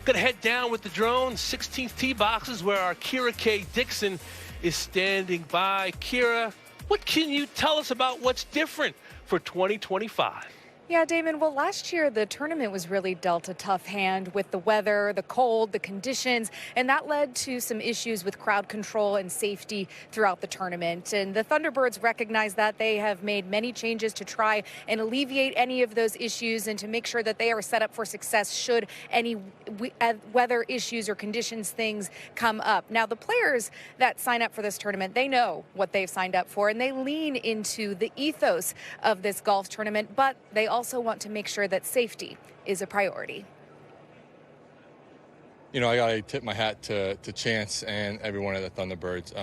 Gonna head down with the drone, 16th tee boxes, where our Kira K. Dixon is standing by. Kira, what can you tell us about what's different for 2025? Yeah, Damon, well, last year the tournament was really dealt a tough hand with the weather, the cold, the conditions, and that led to some issues with crowd control and safety throughout the tournament. And the Thunderbirds recognize that. They have made many changes to try and alleviate any of those issues and to make sure that they are set up for success should any weather issues or conditions things come up. Now, the players that sign up for this tournament, they know what they've signed up for, and they lean into the ethos of this golf tournament, but they also want to make sure that safety is a priority. You know, I got to tip my hat to Chance and everyone at the Thunderbirds.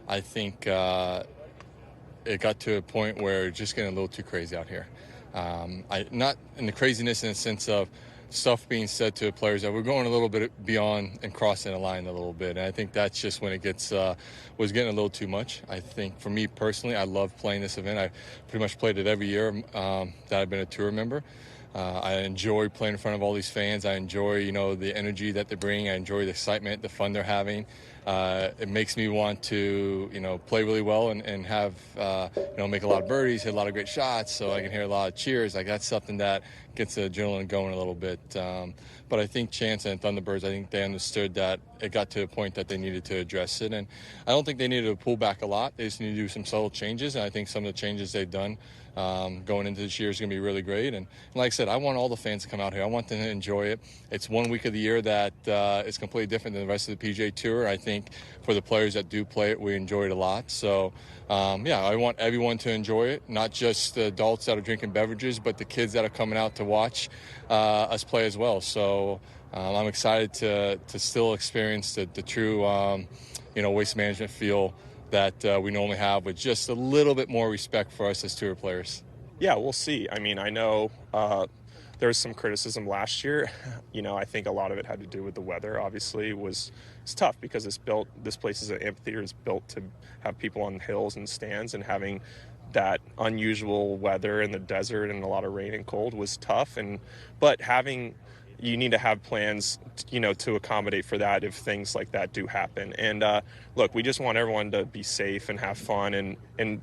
I think it got to a point where it's just getting a little too crazy out here. Not in the craziness in the sense of stuff being said to players that we're going a little bit beyond and crossing the line a little bit. And I think that's just when it was getting a little too much. I think for me personally, I love playing this event. I pretty much played it every year that I've been a tour member. I enjoy playing in front of all these fans. I enjoy, you know, the energy that they bring. I enjoy the excitement, the fun they're having. It makes me want to, you know, play really well and have, you know, make a lot of birdies, hit a lot of great shots, so I can hear a lot of cheers. Like, that's something that gets the adrenaline going a little bit. But I think Chance and Thunderbirds, I think they understood that it got to a point that they needed to address it. And I don't think they needed to pull back a lot. They just need to do some subtle changes. And I think some of the changes they've done going into this year is going to be really great. And like I said, I want all the fans to come out here. I want them to enjoy it. It's 1 week of the year that is completely different than the rest of the PGA Tour. I think for the players that do play it, we enjoy it a lot. So, yeah, I want everyone to enjoy it, not just the adults that are drinking beverages, but the kids that are coming out to watch us play as well. So I'm excited to still experience the true, you know, Waste Management feel that we normally have, with just a little bit more respect for us as tour players. Yeah, we'll see. I mean, I know there was some criticism last year. You know, I think a lot of it had to do with the weather. Obviously, it's tough because this place is an amphitheater. It's built to have people on hills and stands, and having that unusual weather in the desert and a lot of rain and cold was tough. But you need to have plans, you know, to accommodate for that if things like that do happen. And look, we just want everyone to be safe and have fun. And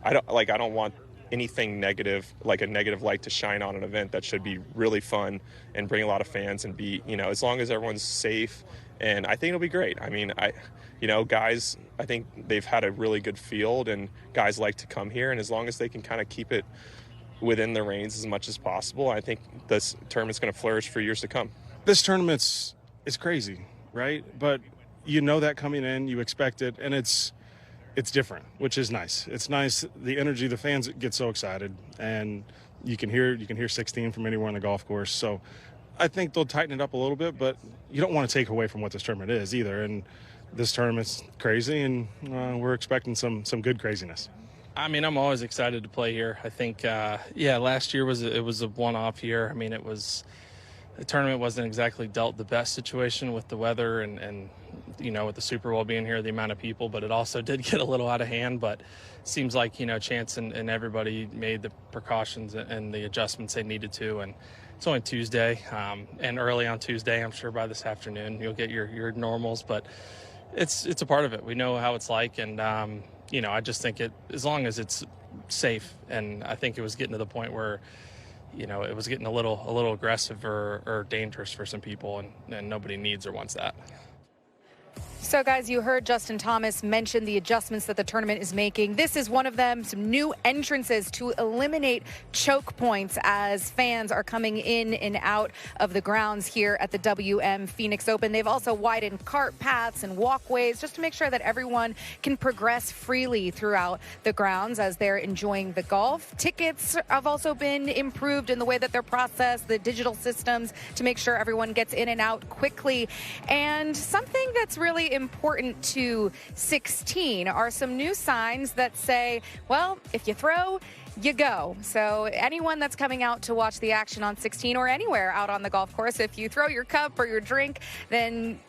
I don't want anything negative, like a negative light, to shine on an event that should be really fun and bring a lot of fans and be, you know, as long as everyone's safe. And I think it'll be great. I mean, guys, I think they've had a really good field, and guys like to come here. And as long as they can kind of keep it within the reins as much as possible, I think this tournament's going to flourish for years to come. This tournament's crazy, right? But you know that coming in, you expect it, and it's different, which is nice. It's nice, the energy, the fans get so excited, and you can hear 16 from anywhere on the golf course. So I think they'll tighten it up a little bit, but you don't want to take away from what this tournament is either. And this tournament's crazy, and we're expecting some good craziness. I mean, I'm always excited to play here. I think, last year was a one-off year. I mean, the tournament wasn't exactly dealt the best situation with the weather and you know, with the Super Bowl being here, the amount of people, but it also did get a little out of hand. But it seems like, you know, Chance and everybody made the precautions and the adjustments they needed to. And it's only Tuesday, and early on Tuesday, I'm sure by this afternoon, you'll get your normals, but it's a part of it. We know how it's like, and you know, I just think as long as it's safe, and I think it was getting to the point where, you know, it was getting a little aggressive or dangerous for some people, and nobody needs or wants that. So, guys, you heard Justin Thomas mention the adjustments that the tournament is making. This is one of them, some new entrances to eliminate choke points as fans are coming in and out of the grounds here at the WM Phoenix Open. They've also widened cart paths and walkways just to make sure that everyone can progress freely throughout the grounds as they're enjoying the golf. Tickets have also been improved in the way that they're processed, the digital systems, to make sure everyone gets in and out quickly. And something that's really important to 16 are some new signs that say, well, if you throw, you go. So anyone that's coming out to watch the action on 16 or anywhere out on the golf course, if you throw your cup or your drink, then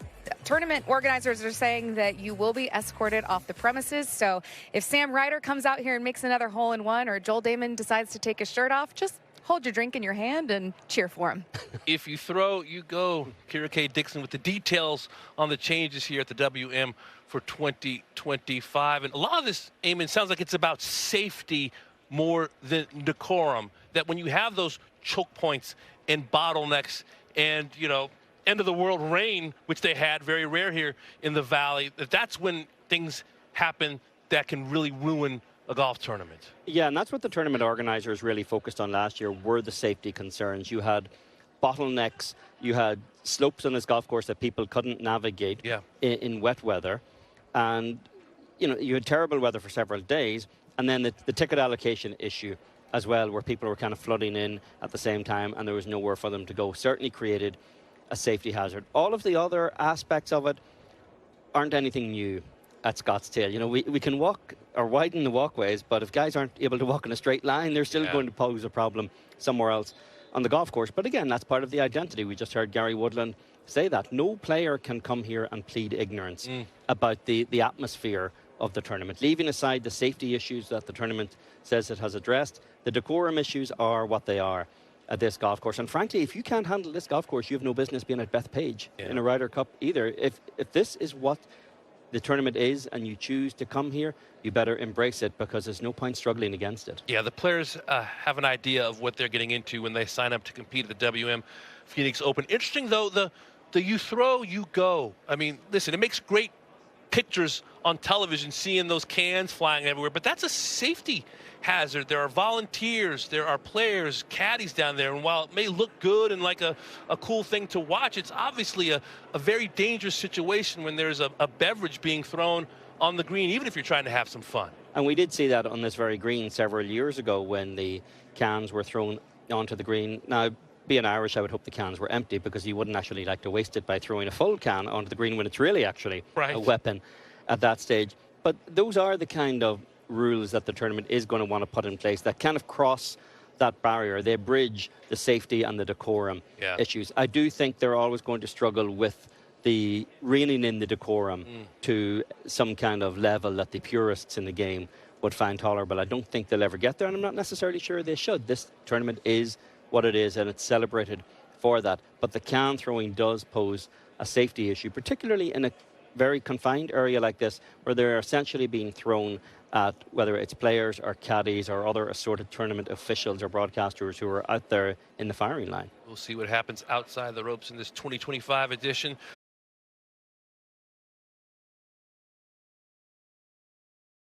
tournament organizers are saying that you will be escorted off the premises. So if Sam Ryder comes out here and makes another hole-in-one, or Joel Damon decides to take his shirt off, just hold your drink in your hand and cheer for him. If you throw, you go. Kira K. Dixon with the details on the changes here at the WM for 2025. And a lot of this, Eamon, sounds like it's about safety more than decorum. That when you have those choke points and bottlenecks and, you know, end of the world rain, which they had, very rare here in the Valley, that's when things happen that can really ruin a golf tournament. Yeah, and that's what the tournament organizers really focused on last year, were the safety concerns. You had bottlenecks, you had slopes on this golf course that people couldn't navigate in wet weather. And, you know, you had terrible weather for several days. And then the ticket allocation issue as well, where people were kind of flooding in at the same time and there was nowhere for them to go, certainly created a safety hazard. All of the other aspects of it aren't anything new at Scottsdale. You know, we can walk or widen the walkways, but if guys aren't able to walk in a straight line, they're still going to pose a problem somewhere else on the golf course. But again, that's part of the identity. We just heard Gary Woodland say that. No player can come here and plead ignorance about the atmosphere of the tournament. Leaving aside the safety issues that the tournament says it has addressed, the decorum issues are what they are at this golf course. And frankly, if you can't handle this golf course, you have no business being at Bethpage in a Ryder Cup either. If this is what the tournament is and you choose to come here, you better embrace it, because there's no point struggling against it. Yeah, the players have an idea of what they're getting into when they sign up to compete at the WM Phoenix Open. Interesting, though, the you throw, you go. I mean, listen, it makes great pictures on television, seeing those cans flying everywhere, but that's a safety hazard. There are volunteers, there are players, caddies down there, and while it may look good and like a cool thing to watch, it's obviously a very dangerous situation when there's a beverage being thrown on the green, even if you're trying to have some fun. And we did see that on this very green several years ago when the cans were thrown onto the green. Now, being Irish, I would hope the cans were empty, because you wouldn't actually like to waste it by throwing a full can onto the green when it's really actually a weapon at that stage. But those are the kind of rules that the tournament is going to want to put in place that kind of cross that barrier. They bridge the safety and the decorum issues. I do think they're always going to struggle with the reining in the decorum to some kind of level that the purists in the game would find tolerable. I don't think they'll ever get there, and I'm not necessarily sure they should. This tournament is what it is, and it's celebrated for that. But the can throwing does pose a safety issue, particularly in a very confined area like this, where they're essentially being thrown at whether it's players or caddies or other assorted tournament officials or broadcasters who are out there in the firing line. We'll see what happens outside the ropes in this 2025 edition